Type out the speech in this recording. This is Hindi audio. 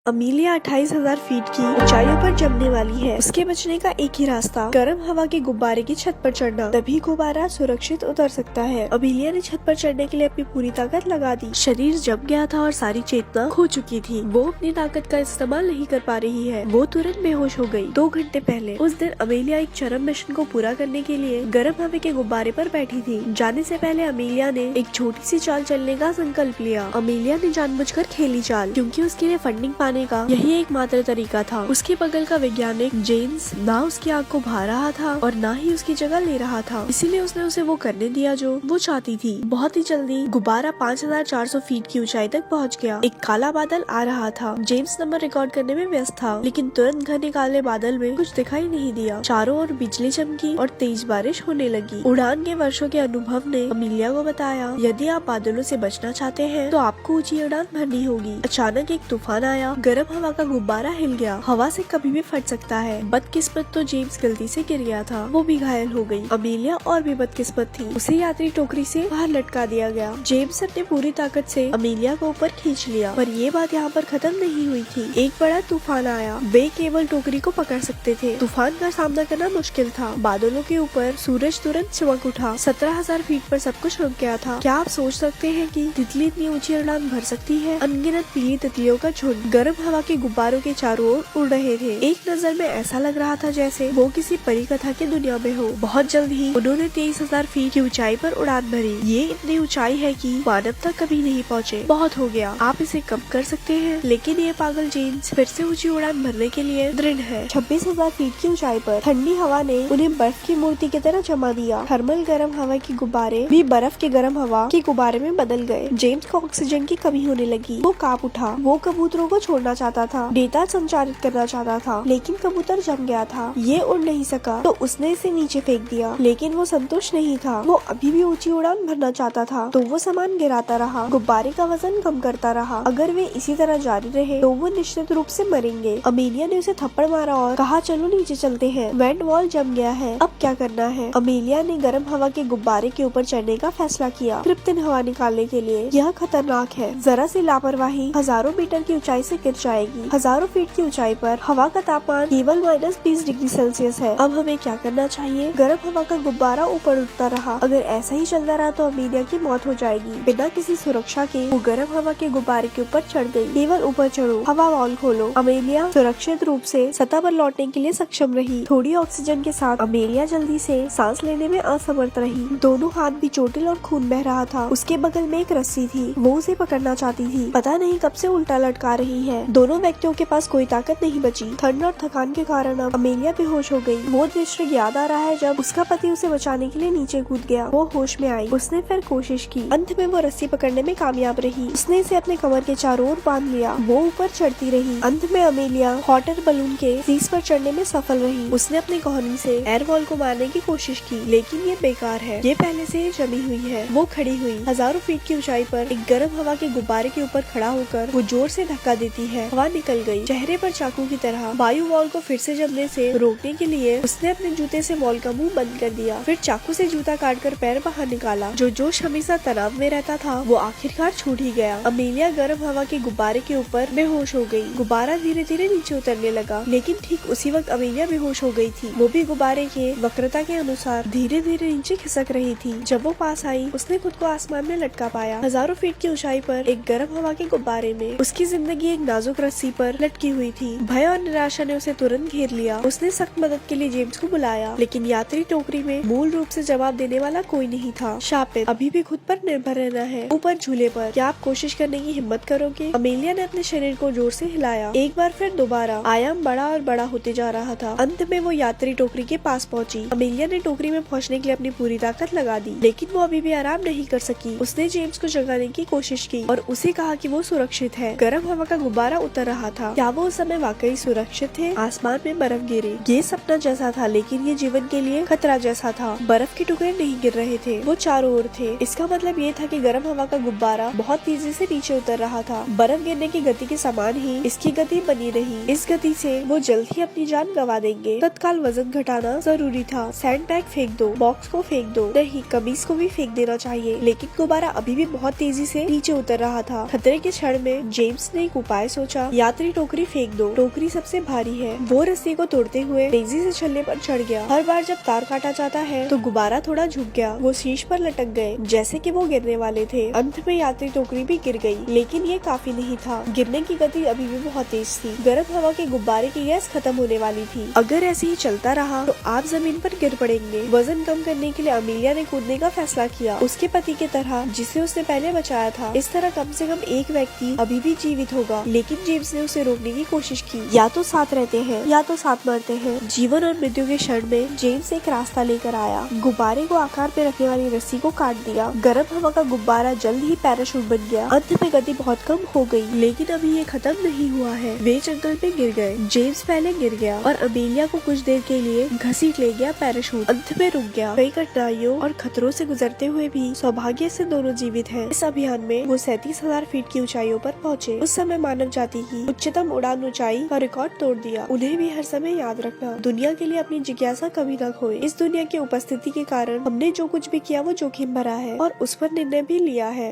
अमीलिया 28,000 फीट की ऊंचाइयों पर जमने वाली है। उसके बचने का एक ही रास्ता, गर्म हवा के गुब्बारे की छत पर चढ़ना, तभी गुब्बारा सुरक्षित उतर सकता है। अमीलिया ने छत पर चढ़ने के लिए अपनी पूरी ताकत लगा दी। शरीर जम गया था और सारी चेतना खो चुकी थी। वो अपनी ताकत का इस्तेमाल नहीं कर पा रही है। वो तुरंत बेहोश हो गई। 2 घंटे पहले उस दिन अमीलिया एक चरम मिशन को पूरा करने के लिए गर्म हवा के गुब्बारे पर बैठी थी। जाने से पहले अमीलिया ने एक छोटी सी चाल चलने का संकल्प लिया। अमीलिया ने जानबूझकर खेली चाल, क्योंकि उसके लिए फंडिंग पाने का यही एकमात्र तरीका था। उसके बगल का वैज्ञानिक जेम्स ना उसकी आग को भा रहा था और ना ही उसकी जगह ले रहा था, इसीलिए उसने उसे वो करने दिया जो वो चाहती थी। बहुत ही जल्दी गुब्बारा 5,400 फीट की ऊंचाई तक पहुंच गया। एक काला बादल आ रहा था। जेम्स नंबर रिकॉर्ड करने में व्यस्त था, लेकिन तुरंत घने काले बादल में कुछ दिखाई नहीं दिया। चारों ओर बिजली चमकी और तेज बारिश होने लगी। उड़ान के वर्षों के अनुभव ने अमीलिया को बताया, यदि आप बादलों से बचना चाहते हैं तो आपको ऊंची उड़ान भरनी होगी। अचानक एक तूफान आया। गर्म हवा का गुब्बारा हिल गया। हवा से कभी भी फट सकता है। बदकिस्मत तो जेम्स गलती से गिर गया था। वो भी घायल हो गई। अमीलिया और भी बदकिस्मत थी। उसे यात्री टोकरी से बाहर लटका दिया गया। जेम्स अपनी पूरी ताकत से अमीलिया को ऊपर खींच लिया, पर ये बात यहाँ पर खत्म नहीं हुई थी। एक बड़ा तूफान आया। वे केवल टोकरी को पकड़ सकते थे। तूफान का सामना करना मुश्किल था। बादलों के ऊपर सूरज तुरंत चमक उठा। 17,000 फीट पर सब कुछ रुक गया था। क्या आप सोच सकते हैं कि तितली इतनी ऊंची उड़ान भर सकती है? अनगिनत पीली तितलियों का झुंड गर्म हवा के गुब्बारों के चारों ओर उड़ रहे थे। एक नजर में ऐसा लग रहा था जैसे वो किसी परी कथा की दुनिया में हो। बहुत जल्द ही उन्होंने 23,000 फीट की ऊंचाई पर उड़ान भरी। ये इतनी ऊंचाई है कि मानव तक कभी नहीं पहुँचे। बहुत हो गया, आप इसे कम कर सकते हैं। लेकिन ये पागल जेम्स फिर से ऊंची उड़ान भरने के लिए दृढ़ है। 26,000 फीट की ऊंचाई पर ठंडी हवा ने उन्हें बर्फ की मूर्ति की तरह जमा दिया। थर्मल गर्म हवा के गुब्बारे भी बर्फ के गर्म हवा के गुब्बारे में बदल गए। जेम्स को ऑक्सीजन की कमी होने लगी। वो कांप उठा। वो कबूतरों को छोड़ना चाहता था, डेटा संचारित करना चाहता था, लेकिन कबूतर जम गया था। ये उड़ नहीं सका तो उसने इसे नीचे फेंक दिया। लेकिन वो संतुष्ट नहीं था। वो अभी भी ऊंची उड़ान भरना चाहता था, तो वो सामान गिराता रहा, गुब्बारे का वजन कम करता रहा। अगर वे इसी तरह जारी रहे तो वो निश्चित रूप से मरेंगे। अमीलिया ने उसे थप्पड़ मारा और कहा, चलो नीचे चलते हैं, वेंट वॉल जम गया है, अब क्या करना है? अमीलिया ने गर्म हवा के गुब्बारे के ऊपर चढ़ने का फैसला किया, कृत्रिम हवा निकालने के लिए। यह खतरनाक है। जरा सी लापरवाही हजारों मीटर की ऊंचाई से गिर जाएगी। हजारों फीट की ऊंचाई पर हवा का तापमान केवल -20 डिग्री सेल्सियस है। अब हमें क्या करना चाहिए? गर्म हवा का गुब्बारा ऊपर उठता रहा। अगर ऐसा ही चलता रहा तो अमीलिया की मौत हो जाएगी। बिना किसी सुरक्षा के वो गर्म हवा के गुब्बारे के ऊपर चढ़ गई। केवल ऊपर चढ़ो, हवा वॉल खोलो। अमीलिया सुरक्षित रूप से सतह पर लौटने के लिए सक्षम रही। थोड़ी ऑक्सीजन के साथ अमीलिया जल्दी से सांस लेने में असमर्थ रही। दोनों हाथ भी चोटिल और खून बह रहा था। उसके बगल में एक रस्सी थी। वो उसे पकड़ना चाहती थी, पता नहीं कब से उल्टा लटका रही है। दोनों व्यक्तियों के पास कोई ताकत नहीं बची। ठंड और थकान के कारण अब अमीलिया बेहोश हो गई। वो दृश्य याद आ रहा है जब उसका पति उसे बचाने के लिए नीचे कूद गया। वो होश में आई। उसने फिर कोशिश की। अंत में वो रस्सी पकड़ने में कामयाब रही। उसने इसे अपने कमर के चारों ओर बांध लिया। वो ऊपर चढ़ती रही। अंत में अमीलिया हॉट एयर बलून के शीश पर चढ़ने में सफल रही। उसने अपनी कोहनी से एयर वॉल को मारने की कोशिश की, लेकिन ये बेकार है। ये पहले से ही जमी हुई है। वो खड़ी हुई। हजारों फीट की ऊंचाई पर एक गर्म हवा के गुब्बारे के ऊपर खड़ा होकर वो जोर से धक्का देती है। हवा निकल गई। चेहरे पर चाकू की तरह। वायु वॉल को फिर से जमने से रोकने के लिए उसने अपने जूते से वॉल का मुंह बंद कर दिया। फिर चाकू से जूता काटकर पैर बाहर निकाला। जो जोश हमेशा तनाव में रहता था वो आखिरकार छूट ही गया। अमीलिया गर्म हवा के गुब्बारे के ऊपर बेहोश हो गई। गुब्बारा धीरे धीरे नीचे उतरने लगा, लेकिन ठीक उसी वक्त अमीलिया बेहोश हो गई थी। वो भी गुब्बारे के वक्रता के अनुसार धीरे धीरे नीचे खिसक रही थी। जब वो पास आई उसने खुद को आसमान में लटका पाया। हजारों फीट की ऊंचाई पर एक गर्म हवा के गुब्बारे में उसकी जिंदगी एक नाजुक रस्सी पर लटकी हुई थी। भय और निराशा ने उसे तुरंत घेर लिया। उसने सख्त मदद के लिए जेम्स को बुलाया, लेकिन यात्री टोकरी में मूल रूप से जवाब देने वाला कोई नहीं था। शापित, अभी भी खुद पर निर्भर रहना है। ऊपर झूले पर क्या आप कोशिश करने की हिम्मत करोगे? अमीलिया ने अपने शरीर को जोर से हिलाया। एक बार फिर दोबारा आयाम बड़ा और बड़ा होते जा रहा था। अंत में वो यात्री टोकरी के पास पहुंची। अमीलिया ने टोकरी में पहुंचने के लिए अपनी पूरी ताकत लगा दी, लेकिन वो अभी भी आराम नहीं कर सकी। उसने जेम्स को जगाने की कोशिश की और उसे कहा कि वो सुरक्षित है। गर्म हवा का गुब्बारा उतर रहा था। क्या वो उस समय वाकई सुरक्षित थे? आसमान में बर्फ गिरे। ये सपना जैसा था, लेकिन ये जीवन के लिए खतरा जैसा था। बर्फ के टुकड़े नहीं गिर रहे थे, वो चारों ओर थे। इसका मतलब ये था कि गर्म हवा का गुब्बारा बहुत तेजी से नीचे उतर रहा था। बर्फ गिरने की गति के समान ही इसकी गति बनी रही। इस गति से वो जल्द ही अपनी जान गंवा देंगे। तत्काल वजन घटाना जरूरी था। सैंड बैग फेंक दो, बॉक्स को फेंक दो, नहीं कमीज को भी फेंक देना चाहिए। लेकिन गुब्बारा अभी भी बहुत तेजी से नीचे उतर रहा था। खतरे के क्षण में जेम्स ने एक उपाय सोचा यात्री टोकरी फेंक दो, टोकरी सबसे भारी है। वो रस्सी को तोड़ते हुए तेजी से छल्ले पर चढ़ गया। हर बार जब तार काटा जाता है तो गुब्बारा थोड़ा झुक गया। वो शीश पर लटक गए जैसे कि वो गिरने वाले थे। अंत में यात्री टोकरी भी गिर गई, लेकिन ये काफी नहीं था। गिरने की गति अभी भी बहुत तेज थी। गर्म हवा के गुब्बारे की गैस खत्म होने वाली थी। अगर ऐसे ही चलता रहा तो आप जमीन पर गिर पड़ेंगे। वजन कम करने के लिए अमीलिया ने कूदने का फैसला किया, उसके पति की तरह जिसे उसने पहले बचाया था। इस तरह कम से कम एक व्यक्ति अभी भी जीवित होगा। लेकिन जेम्स ने उसे रोकने की कोशिश की। या तो साथ रहते हैं या तो साथ मरते हैं। जीवन और मृत्यु के क्षण में जेम्स एक रास्ता लेकर आया। गुब्बारे को आकार में रखने वाली रस्सी को काट दिया। गर्म हवा का गुब्बारा जल्द ही पैराशूट बन गया। अंत में गति बहुत कम हो गई, लेकिन अभी ये खत्म नहीं हुआ है। वे जंगल में गिर गए। जेम्स पहले गिर गया और अमेलिया को कुछ देर के लिए घसीट ले गया पैराशूट। अंत में रुक गया। कई कठिनाइयों और खतरों से गुजरते हुए भी सौभाग्य से दोनों जीवित हैं। इस अभियान में वो 37,000 फीट की ऊंचाइयों पर पहुंचे। उस समय मानव जाति की उच्चतम उड़ान ऊंचाई का रिकॉर्ड तोड़ दिया। उन्हें भी हर समय याद रखना, दुनिया के लिए अपनी जिज्ञासा कभी न खोए। इस दुनिया की उपस्थिति के कारण हमने जो कुछ भी किया वो जोखिम भरा है और उस पर निर्णय भी लिया है।